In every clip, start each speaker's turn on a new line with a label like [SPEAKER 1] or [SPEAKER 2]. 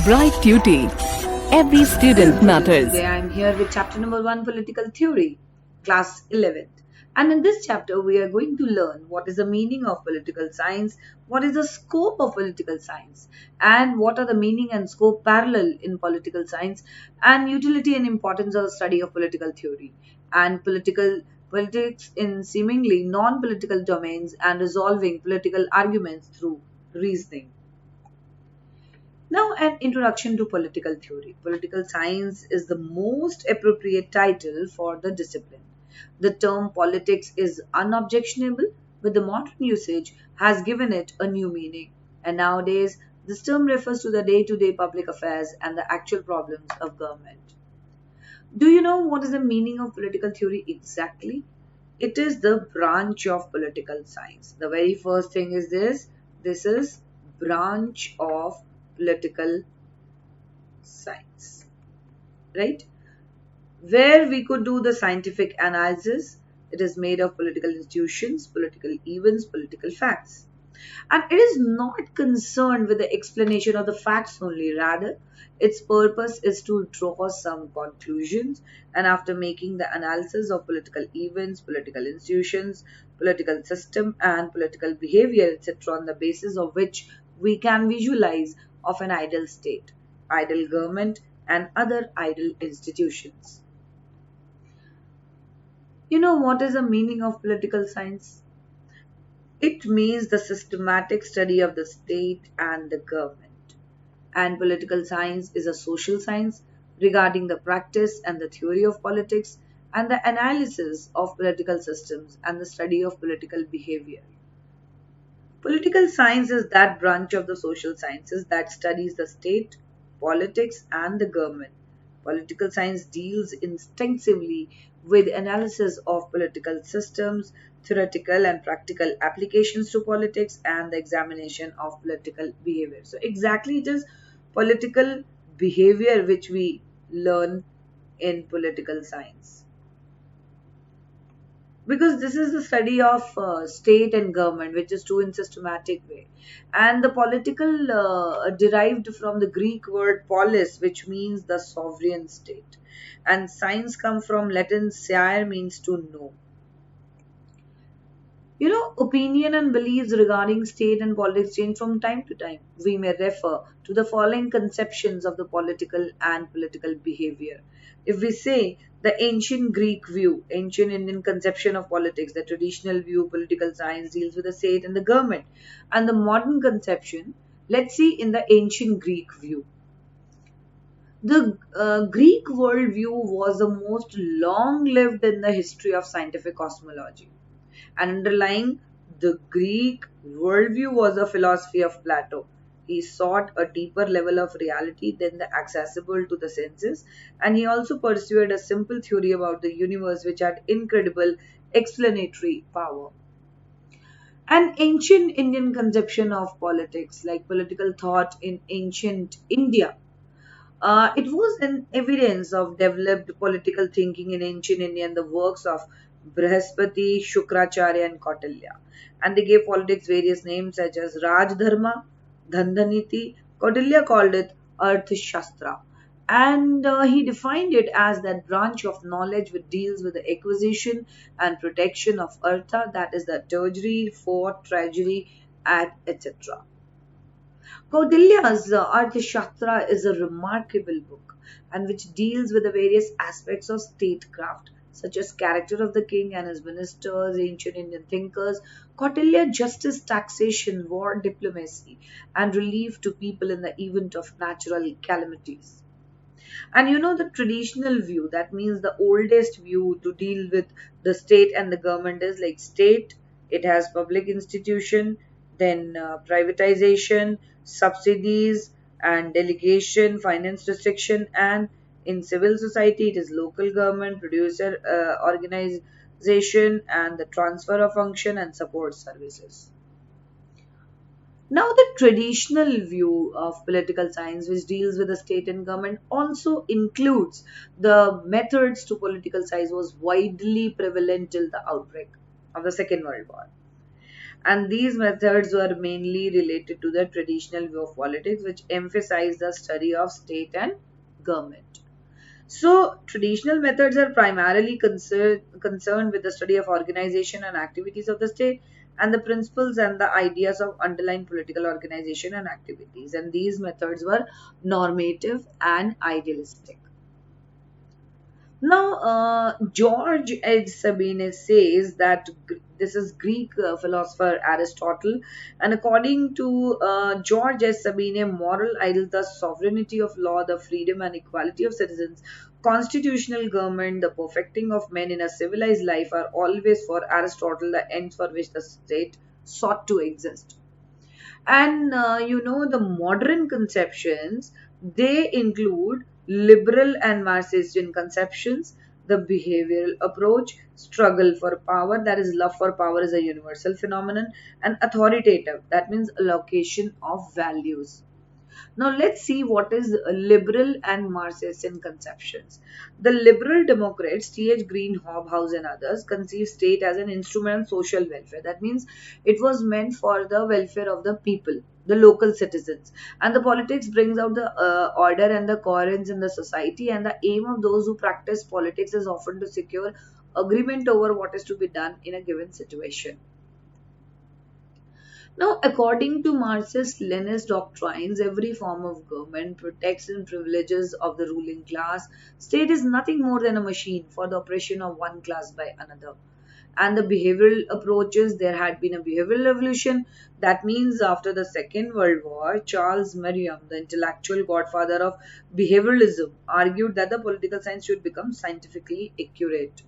[SPEAKER 1] Bright Duty. Every student matters.
[SPEAKER 2] Today I am here with chapter number 1, Political Theory, class 11th. And in this chapter, we are going to learn what is the meaning of political science, what is the scope of political science, and what are the meaning and scope parallel in political science, and utility and importance of the study of political theory, and politics in seemingly non-political domains, and resolving political arguments through reasoning. Now, an introduction to political theory. Political science is the most appropriate title for the discipline. The term politics is unobjectionable, but the modern usage has given it a new meaning. And nowadays, this term refers to the day to day public affairs and the actual problems of government. Do you know what is the meaning of political theory exactly? It is the branch of political science. The very first thing is this is branch of political science, right? Where we could do the scientific analysis. It is made of political institutions, political events, political facts. And it is not concerned with the explanation of the facts only, rather, its purpose is to draw some conclusions. And after making the analysis of political events, political institutions, political system, and political behavior, etc., on the basis of which we can visualize of an ideal state, ideal government, and other ideal institutions. You know what is the meaning of political science? It means the systematic study of the state and the government. And political science is a social science regarding the practice and the theory of politics and the analysis of political systems and the study of political behavior. Political science is that branch of the social sciences that studies the state, politics, and the government. Political science deals extensively with analysis of political systems, theoretical and practical applications to politics, and the examination of political behavior. So, exactly, it is political behavior which we learn in political science, because this is the study of state and government, which is true in systematic way. And the political derived from the Greek word polis, which means the sovereign state, and science come from Latin scire, means to know. You know, opinion and beliefs regarding state and politics change from time to time. We may refer to the following conceptions of the political and political behavior. If we say the ancient Greek view, ancient Indian conception of politics, the traditional view, political science deals with the state and the government, and the modern conception, let's see in the ancient Greek view. The Greek worldview was the most long lived in the history of scientific cosmology. And underlying the Greek worldview was a philosophy of Plato. He sought a deeper level of reality than the accessible to the senses, and he also pursued a simple theory about the universe which had incredible explanatory power. An ancient Indian conception of politics, like political thought in ancient India, it was an evidence of developed political thinking in ancient India and the works of Brihaspati, Shukracharya, and Kautilya. And they gave politics various names such as Raj Dharma, Dhandhaniti. Kautilya called it Arthashastra. And he defined it as that branch of knowledge which deals with the acquisition and protection of artha, that is the treasury, fort, treasury, and etc. Kautilya's Arthashastra is a remarkable book and which deals with the various aspects of statecraft, such as character of the king and his ministers, ancient Indian thinkers, Kautilya, justice, taxation, war, diplomacy, and relief to people in the event of natural calamities. And you know the traditional view, that means the oldest view to deal with the state and the government is like state, it has public institution, then privatization, subsidies and delegation, finance restriction, and in civil society it is local government, producer organization, and the transfer of function and support services. Now, the traditional view of political science, which deals with the state and government, also includes the methods to political science was widely prevalent till the outbreak of the Second World War. And these methods were mainly related to the traditional view of politics, which emphasized the study of state and government. So, traditional methods are primarily concerned with the study of organization and activities of the state and the principles and the ideas of underlying political organization and activities. And these methods were normative and idealistic. Now, George H. Sabine says that this is Greek philosopher Aristotle, and according to George H. Sabine, moral ideals, the sovereignty of law, the freedom and equality of citizens, constitutional government, the perfecting of men in a civilized life are always for Aristotle the ends for which the state sought to exist. And the modern conceptions, they include liberal and Marxistian conceptions, the behavioral approach, struggle for power, that is, love for power is a universal phenomenon, and authoritative, that means allocation of values. Now let's see what is liberal and Marxistian conceptions. The liberal Democrats, T.H. Green, Hobhouse and others, conceive state as an instrument of social welfare. That means it was meant for the welfare of the people, the local citizens. And the politics brings out the order and the coherence in the society, and the aim of those who practice politics is often to secure agreement over what is to be done in a given situation. Now, according to Marxist-Leninist doctrines, every form of government protects and privileges of the ruling class. State is nothing more than a machine for the oppression of one class by another. And the behavioral approaches, there had been a behavioral revolution. That means after the Second World War, Charles Merriam, the intellectual godfather of behavioralism, argued that the political science should become scientifically accurate.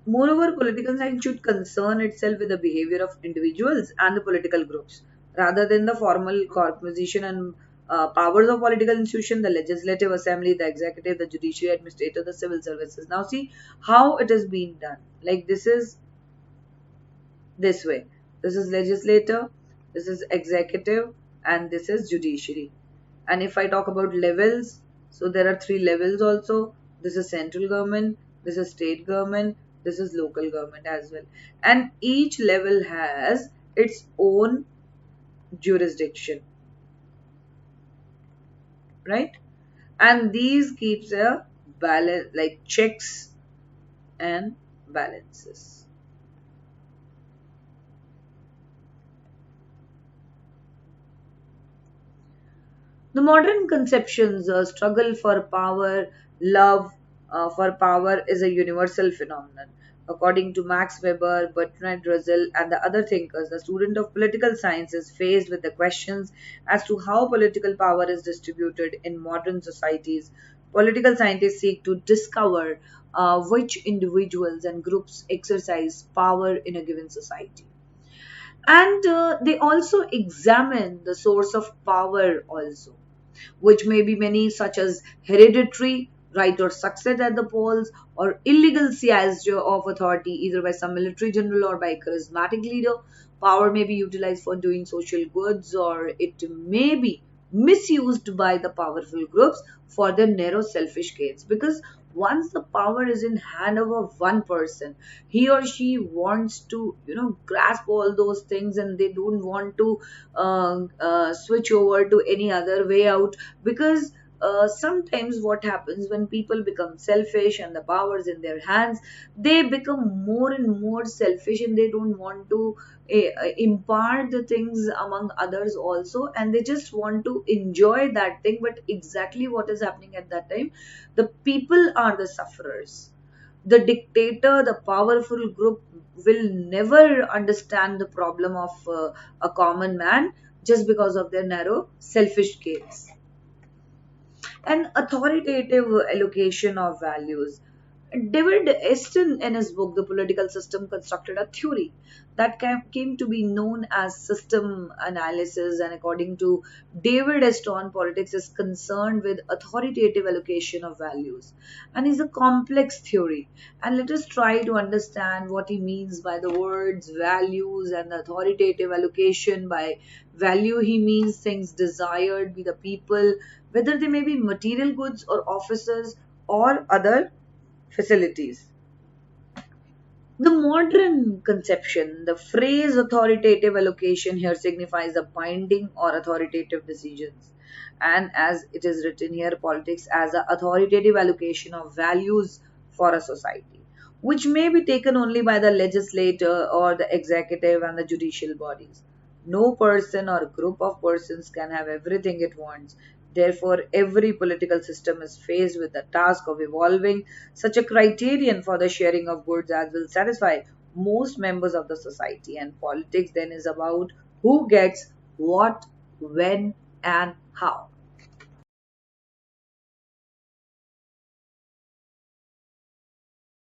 [SPEAKER 2] Moreover, political science should concern itself with the behavior of individuals and the political groups rather than the formal composition and powers of political institution, the legislative assembly, the executive, the judiciary, administrative, the civil services. Now see how it is being done. Like this is this way. This is legislator, this is executive, and this is judiciary. And if I talk about levels, so there are three levels also. This is central government, this is state government, this is local government as well. And each level has its own jurisdiction, right? And these keeps a balance, like checks and balances. The modern conceptions, struggle for power, love for power is a universal phenomenon. According to Max Weber, Bertrand Russell, and the other thinkers, the student of political science is faced with the questions as to how political power is distributed in modern societies. Political scientists seek to discover which individuals and groups exercise power in a given society. And they also examine the source of power also, which may be many, such as hereditary right or success at the polls, or illegal seizure of authority either by some military general or by a charismatic leader. Power may be utilized for doing social goods, or it may be misused by the powerful groups for their narrow selfish gains. Because once the power is in hand of a one person, he or she wants to grasp all those things, and they don't want to switch over to any other way out. Because sometimes what happens when people become selfish and the power is in their hands, they become more and more selfish, and they don't want to impart the things among others also, and they just want to enjoy that thing. But exactly what is happening at that time, the people are the sufferers. The dictator, the powerful group, will never understand the problem of a common man, just because of their narrow selfish gains. An authoritative allocation of values. David Easton, in his book The Political System, constructed a theory that came to be known as system analysis. And according to David Easton, politics is concerned with authoritative allocation of values, and is a complex theory. And let us try to understand what he means by the words values and authoritative allocation. By value, he means things desired by the people, whether they may be material goods or offices or other facilities. The modern conception, the phrase authoritative allocation here signifies the binding or authoritative decisions. And as it is written here, politics as an authoritative allocation of values for a society, which may be taken only by the legislature or the executive and the judicial bodies. No person or group of persons can have everything it wants. Therefore, every political system is faced with the task of evolving such a criterion for the sharing of goods as will satisfy most members of the society. And politics then is about who gets what, when, and how.